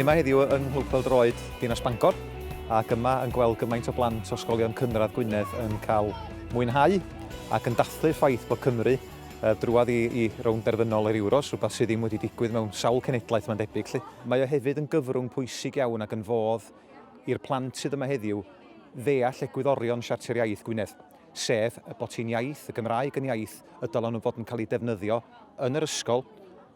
yma heddiw yng Nghlwb Pêl-droed Dinas Bangor ac yma yn gweld gymaint o blant o ysgolion cynradd Gwynedd yn cael mwynhau ac yn dathlu'r ffaith bod Cymru drwodd i rownd derfynol yr Ewro, rhywbeth sydd ddim wedi digwydd mewn sawl cenedlaeth mae'n debyg. Mae o hefyd yn gyfrwng pwysig iawn ac yn fodd i'r plant sydd yma heddiw ddeall egwyddorion Siarter Iaith Gwynedd, sef bod hi'n iaith, y Gymraeg yn iaith, y dylen nhw fod yn cael ei defnyddio yn yr ysgol,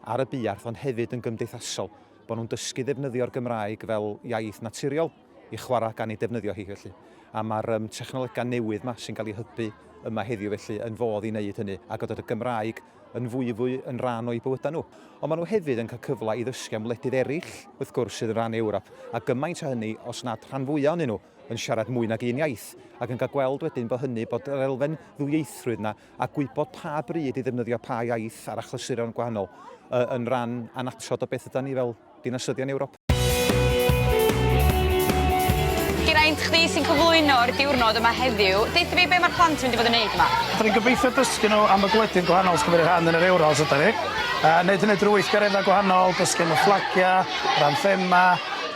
ar y buarth, ond hefyd yn gymdeithasol, bod nhw'n dysgu ddefnyddio'r Gymraeg fel iaith naturiol i chwarae gan ei defnyddio hi felly. A mae'r technolegau newydd yma sy'n cael ei hybu yma heddiw felly yn fodd i wneud hynny, ac oedd y Gymraeg yn fwy yn rhan o'i bywydau nhw. Ond maen nhw hefyd yn cael cyfle i ddysgu am wledydd eraill, wrth gwrs, sydd yn rhan Ewrop, a gymaint o hynny os nad rhan fwyaf ohonyn nhw yn siarad mwy nag un iaith, ac yn cael gweld wedyn bod hynny, bod yr elfen ddwyieithrwydd yna a gwybod pa bryd i ddefnyddio pa iaith ar achlysurion gwahanol yn rhan anatod o beth yda ni fel dinasyddion Ewrop. Gyda'n chdi sy'n cyflwyno'r diwrnod yma heddiw, deud fi be mae'r plant yn mynd i fod yn neud yma? Rydyn ni'n gobeithio dysgu nhw am y gwledydd gwahanol sy'n cymryd rhan yn yr Ewro os ydyn ni. Neud hynny drwy weithgareddau gwahanol, dysgu nhw fflagia, rhan thema,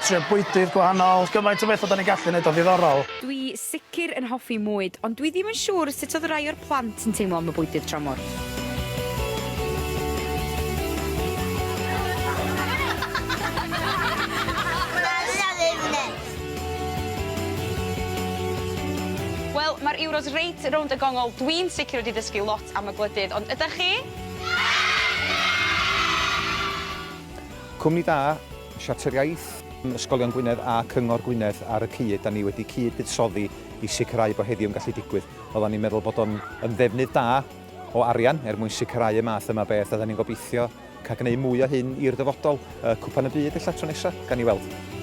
trio bwydydd gwahanol. Gymaint o beth oedden ni'n gallu neud o ddiddorol. Dwi sicr yn hoffi mwyd, ond dwi ddim yn siŵr sut oedd rai o'r plant yn teimlo am y bwydydd tramor. Wel, mae'r Ewros reit rownd y gongol. Dwi'n sicr wedi dysgu lot am y gwledydd, ond ydych chi? Cwmni da, Siarter Iaith, ysgolion Gwynedd a Cyngor Gwynedd ar y cyd, da ni wedi cyd-buddsoddi i sicrhau bod heddiw yn gallu digwydd. Oedden ni'n meddwl bod o'n ddefnydd da o arian mwyn sicrhau y math yma beth, a da ni'n gobeithio cael gwneud mwy o hyn i'r dyfodol. Cwpan y byd ella tro nesaf, gan i weld.